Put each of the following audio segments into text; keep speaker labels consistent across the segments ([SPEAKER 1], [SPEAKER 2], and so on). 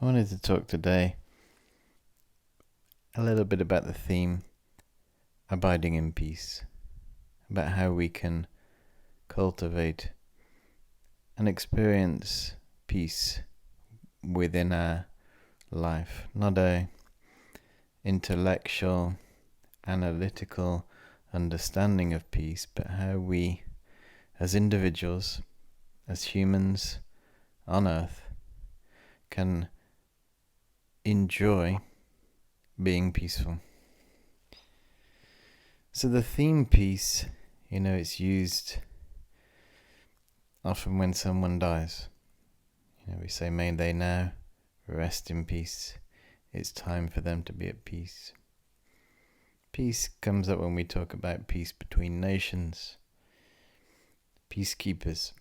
[SPEAKER 1] I wanted to talk today a little bit about the theme abiding in peace, about how we can cultivate and experience peace within our life. Not a intellectual, analytical understanding of peace, but how we, as individuals, as humans on earth, can enjoy being peaceful. So the theme peace, it's used often when someone dies. We say, may they now rest in peace. It's time for them to be at peace. Peace comes up when we talk about peace between nations, peacekeepers.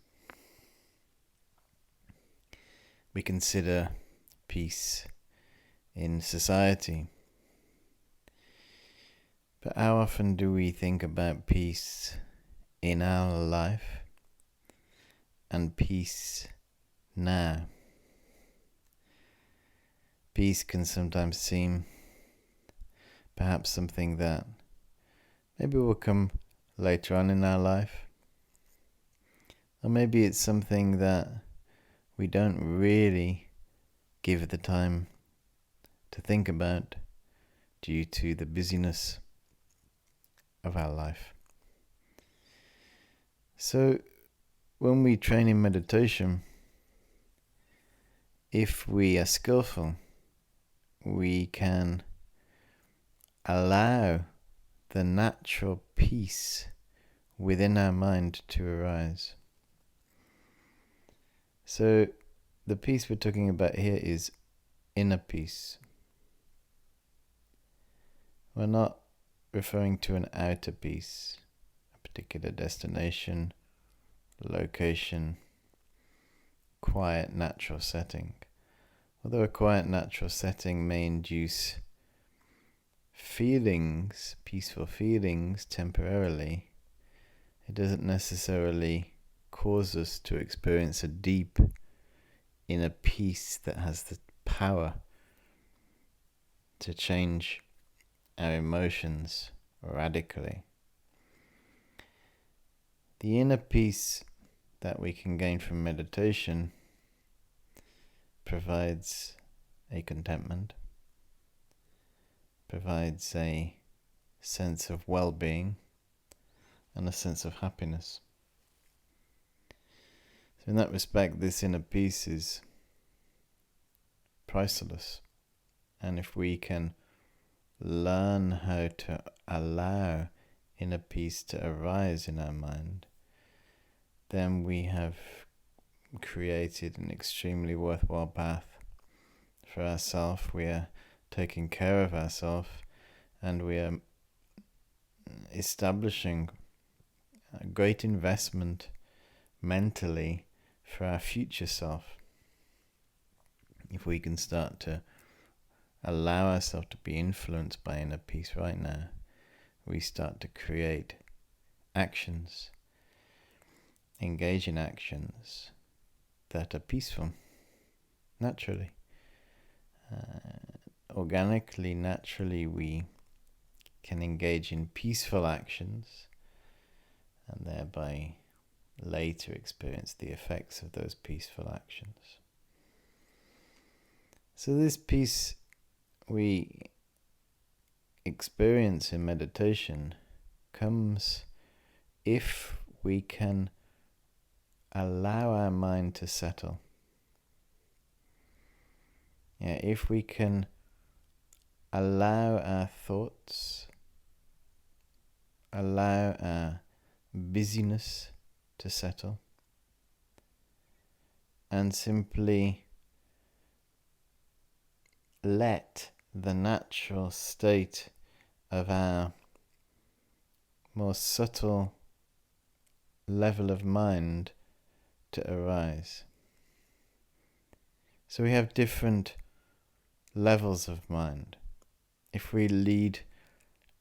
[SPEAKER 1] We consider peace in society. But how often do we think about peace in our life and peace now? Peace can sometimes seem perhaps something that maybe will come later on in our life. Or maybe it's something that we don't really give the time to think about due to the busyness of our life. So when we train in meditation, if we are skillful, we can allow the natural peace within our mind to arise. So the peace we're talking about here is inner peace. We're not referring to an outer peace, a particular destination, location, quiet natural setting. Although a quiet natural setting may induce feelings, peaceful feelings temporarily, it doesn't necessarily cause us to experience a deep inner peace that has the power to change our emotions radically. The inner peace that we can gain from meditation provides a contentment, provides a sense of well-being and a sense of happiness. So in that respect, this inner peace is priceless. And if we can learn how to allow inner peace to arise in our mind, then we have created an extremely worthwhile path for ourselves. We are taking care of ourselves, and we are establishing a great investment mentally for our future self. If we can start to allow ourselves to be influenced by inner peace right now, we start to create actions, engage in actions that are peaceful, naturally. Organically, naturally, we can engage in peaceful actions and thereby later experience the effects of those peaceful actions. So this peace we experience in meditation comes if we can allow our mind to settle. If we can allow our thoughts, allow our busyness to settle, and simply let the natural state of our more subtle level of mind to arise. So we have different levels of mind. If we lead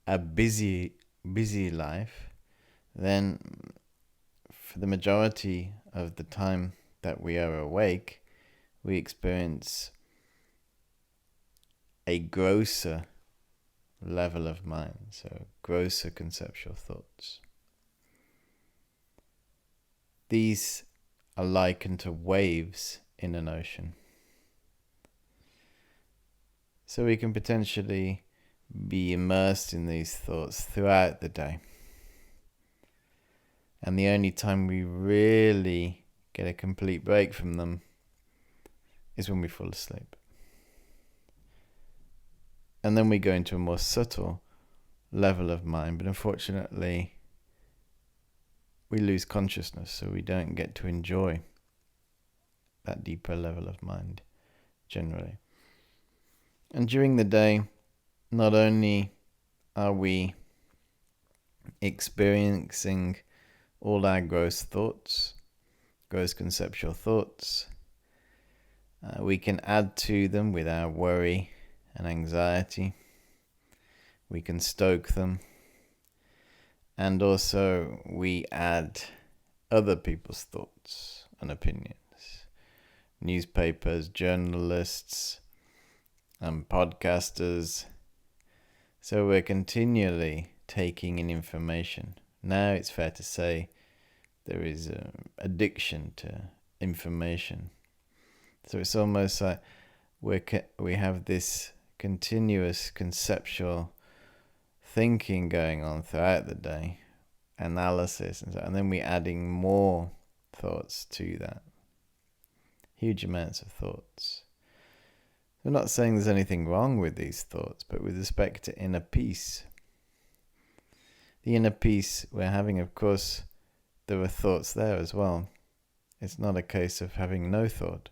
[SPEAKER 1] a busy life, then for the majority of the time that we are awake, we experience a grosser level of mind, so grosser conceptual thoughts. These are likened to waves in an ocean. So we can potentially be immersed in these thoughts throughout the day. And the only time we really get a complete break from them is when we fall asleep. And then we go into a more subtle level of mind, but unfortunately we lose consciousness, so we don't get to enjoy that deeper level of mind generally. And during the day, not only are we experiencing all our gross thoughts, gross conceptual thoughts, we can add to them with our worry and anxiety. We can stoke them. And also we add other people's thoughts and opinions. Newspapers, journalists, podcasters. So we're continually taking in information. Now it's fair to say there is an addiction to information. So it's almost like we have this continuous conceptual thinking going on throughout the day, analysis, and then we're adding more thoughts to that. Huge amounts of thoughts. We're not saying there's anything wrong with these thoughts, but with respect to inner peace, the inner peace we're having, of course, there are thoughts there as well. It's not a case of having no thought,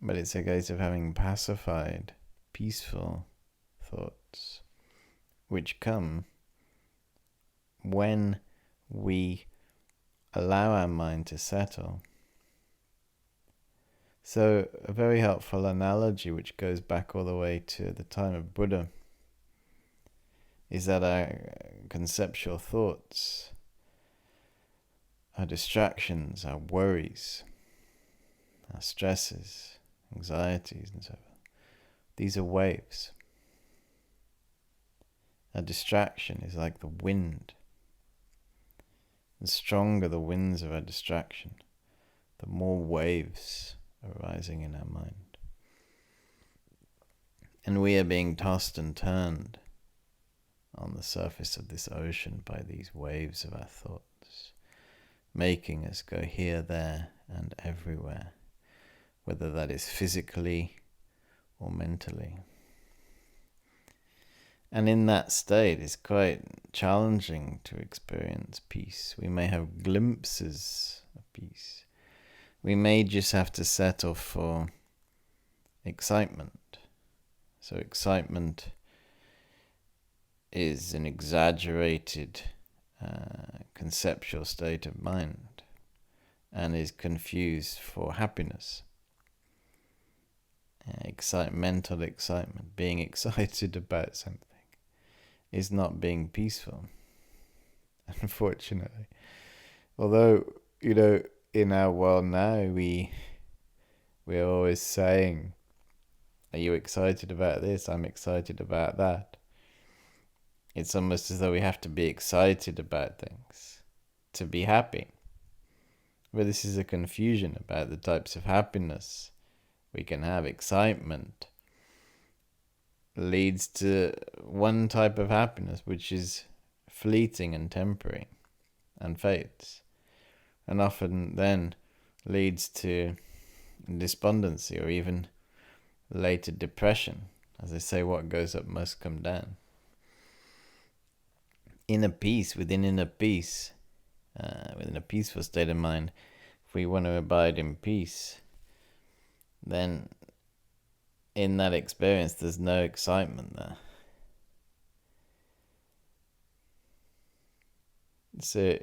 [SPEAKER 1] but it's a case of having pacified, peaceful thoughts, which come when we allow our mind to settle. So a very helpful analogy, which goes back all the way to the time of Buddha, is that our conceptual thoughts, our distractions, our worries, our stresses, anxieties, and so on, these are waves. A distraction is like the wind. The stronger the winds of our distraction, the more waves are rising in our mind. And we are being tossed and turned on the surface of this ocean by these waves of our thoughts, making us go here, there, and everywhere, whether that is physically or mentally. And in that state, it's quite challenging to experience peace. We may have glimpses of peace. We may just have to settle for excitement. So excitement is an exaggerated conceptual state of mind and is confused for happiness. Mental excitement, being excited about something, is not being peaceful, unfortunately. Although, in our world now, we're always saying, are you excited about this? I'm excited about that. It's almost as though we have to be excited about things to be happy. But this is a confusion about the types of happiness we can have. Excitement leads to one type of happiness, which is fleeting and temporary and fades, and often then leads to despondency or even later depression. As they say, what goes up must come down. Inner peace, within a peaceful state of mind, if we want to abide in peace, then in that experience there's no excitement there. So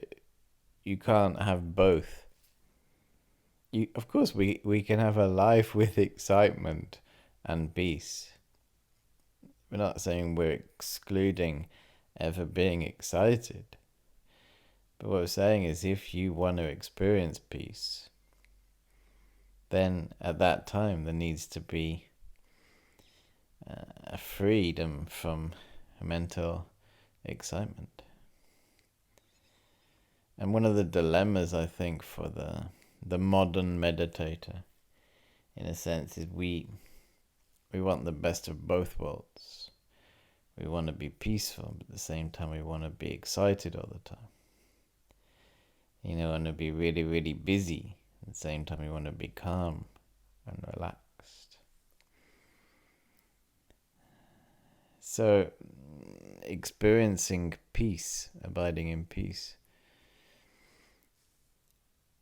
[SPEAKER 1] you can't have both. Of course we can have a life with excitement and peace. We're not saying we're excluding ever being excited. But what we're saying is, if you want to experience peace, then at that time there needs to be a freedom from mental excitement. And one of the dilemmas, I think, for the modern meditator, in a sense, is we want the best of both worlds. We want to be peaceful, but at the same time we want to be excited all the time. We want to be really, really busy. At the same time we want to be calm and relaxed. So, experiencing peace, abiding in peace,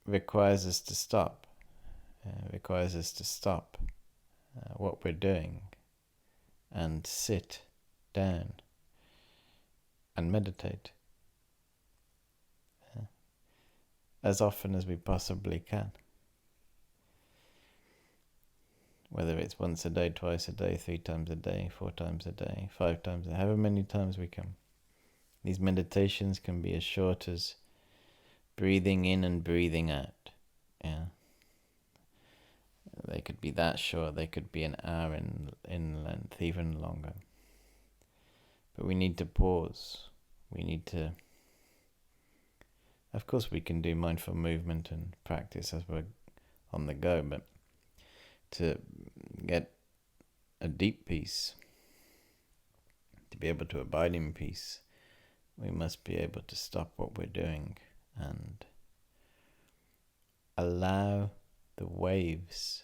[SPEAKER 1] requires us to stop. What we're doing and sit down and meditate as often as we possibly can. Whether it's once a day, twice a day, 3 times a day, 4 times a day, 5 times a day, however many times we can. These meditations can be as short as breathing in and breathing out. Yeah. They could be that short, they could be an hour in length, even longer. But we need to pause. We need to... Of course we can do mindful movement and practice as we're on the go, but to get a deep peace, to be able to abide in peace, we must be able to stop what we're doing and allow the waves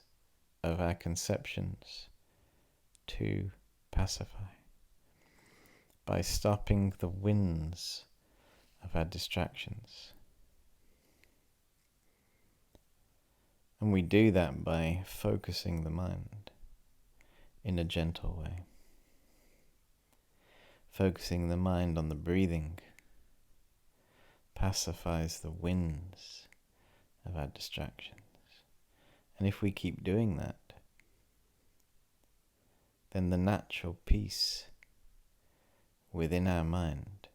[SPEAKER 1] of our conceptions to pacify by stopping the winds of our distractions. And we do that by focusing the mind in a gentle way. Focusing the mind on the breathing pacifies the winds of our distractions. And if we keep doing that, then the natural peace within our mind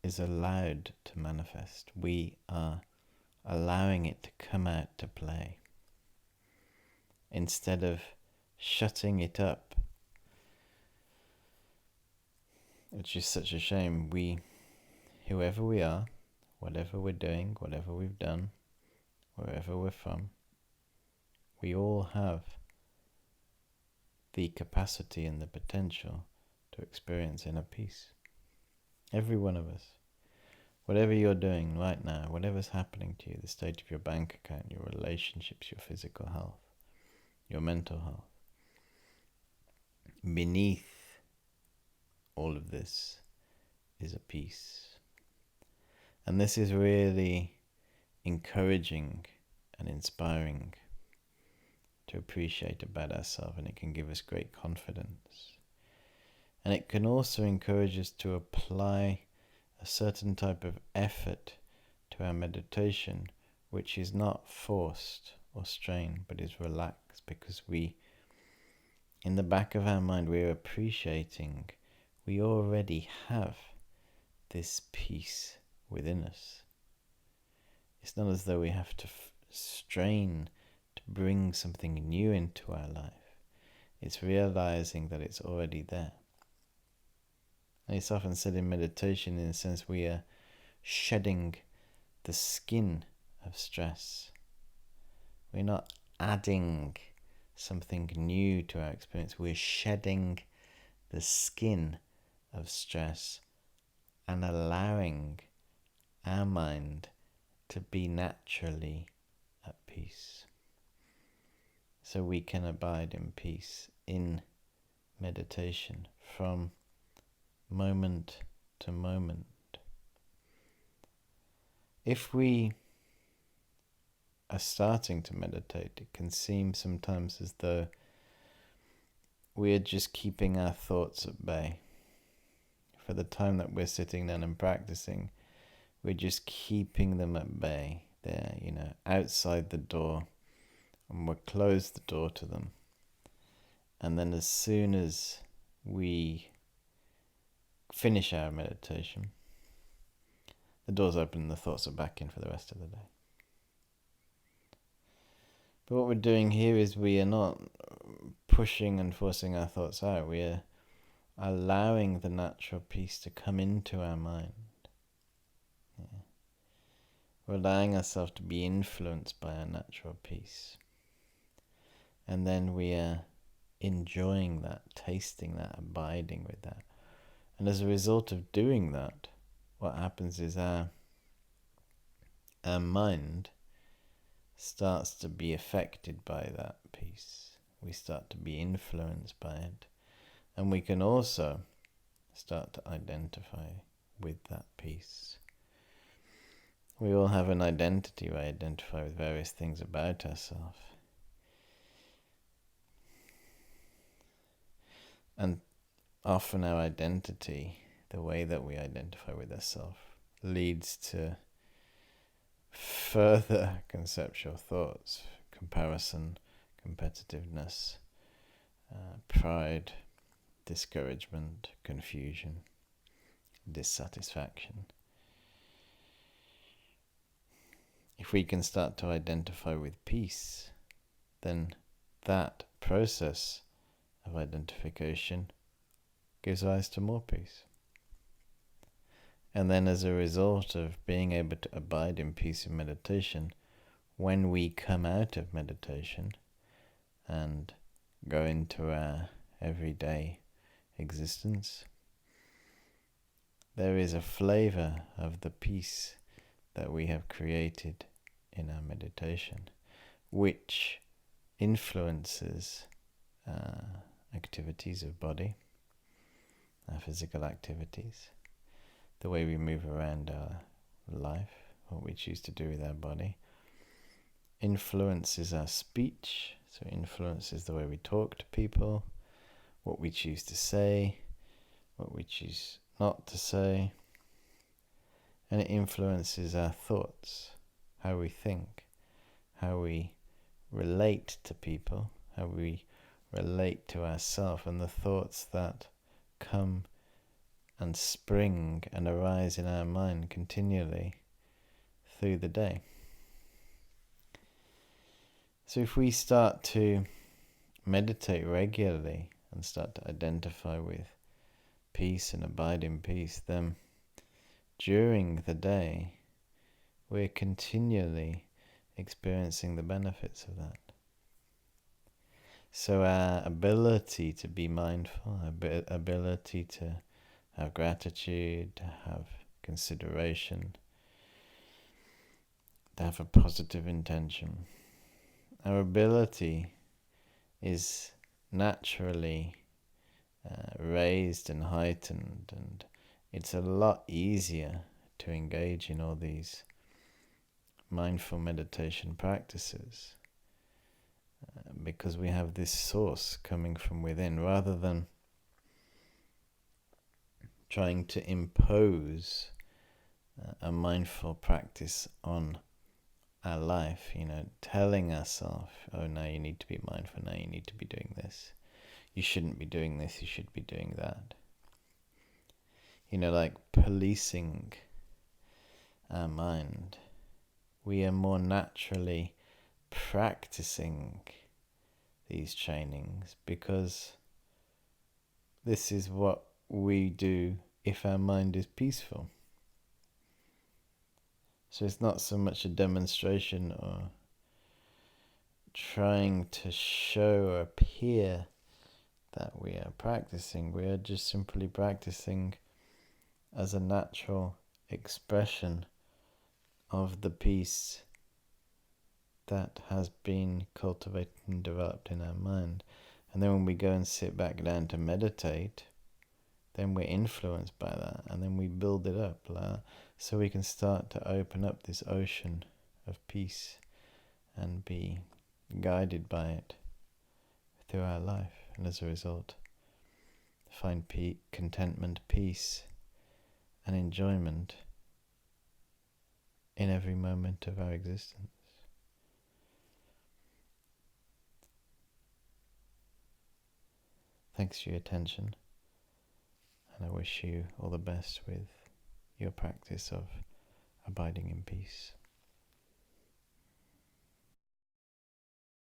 [SPEAKER 1] is allowed to manifest. We are allowing it to come out to play instead of shutting it up, which is such a shame. Whoever we are, whatever we're doing, whatever we've done, wherever we're from, we all have the capacity and the potential to experience inner peace. Every one of us. Whatever you're doing right now, whatever's happening to you, the state of your bank account, your relationships, your physical health, your mental health, beneath all of this is a peace. And this is really encouraging and inspiring to appreciate about ourselves, and it can give us great confidence. And it can also encourage us to apply a certain type of effort to our meditation, which is not forced or strained, but is relaxed, because in the back of our mind, we're appreciating we already have this peace within us. It's not as though we have to strain to bring something new into our life. It's realizing that it's already there. And it's often said in meditation, in a sense, we are shedding the skin of stress. We're not adding something new to our experience. We're shedding the skin of stress and allowing our mind to be naturally at peace. So we can abide in peace in meditation from moment to moment. If we are starting to meditate, it can seem sometimes as though we're just keeping our thoughts at bay. For the time that we're sitting down and practicing, we're just keeping them at bay. They're, outside the door, and we'll close the door to them. And then as soon as we finish our meditation, the door's open and the thoughts are back in for the rest of the day. But what we're doing here is we are not pushing and forcing our thoughts out. We are allowing the natural peace to come into our mind. Yeah. We're allowing ourselves to be influenced by our natural peace. And then we are enjoying that, tasting that, abiding with that. And as a result of doing that, what happens is our mind starts to be affected by that peace. We start to be influenced by it. And we can also start to identify with that peace. We all have an identity. We identify with various things about ourselves. And often our identity, the way that we identify with ourselves, leads to further conceptual thoughts, comparison, competitiveness, pride, discouragement, confusion, dissatisfaction. If we can start to identify with peace, then that process of identification gives rise to more peace. And then as a result of being able to abide in peace in meditation, when we come out of meditation and go into our everyday existence, there is a flavor of the peace that we have created in our meditation, which influences activities of body, our physical activities, the way we move around our life, what we choose to do with our body, influences our speech, so it influences the way we talk to people, what we choose to say, what we choose not to say, and it influences our thoughts, how we think, how we relate to people, how we relate to ourselves, and the thoughts that come and spring and arise in our mind continually through the day. So if we start to meditate regularly and start to identify with peace and abide in peace, then during the day we're continually experiencing the benefits of that. So our ability to be mindful, our ability to have gratitude, to have consideration, to have a positive intention, our ability is naturally raised and heightened, and it's a lot easier to engage in all these mindful meditation practices because we have this source coming from within, rather than trying to impose a mindful practice on our life, telling ourselves, oh, now you need to be mindful, now you need to be doing this, you shouldn't be doing this, you should be doing that. Like policing our mind. We are more naturally practicing these trainings because this is what we do if our mind is peaceful. So it's not so much a demonstration or trying to show or appear that we are practicing. We are just simply practicing as a natural expression of the peace that has been cultivated and developed in our mind. And then when we go and sit back down to meditate, then we're influenced by that, and then we build it up so we can start to open up this ocean of peace and be guided by it through our life, and as a result find contentment, peace and enjoyment in every moment of our existence. Thanks for your attention, and I wish you all the best with your practice of abiding in peace.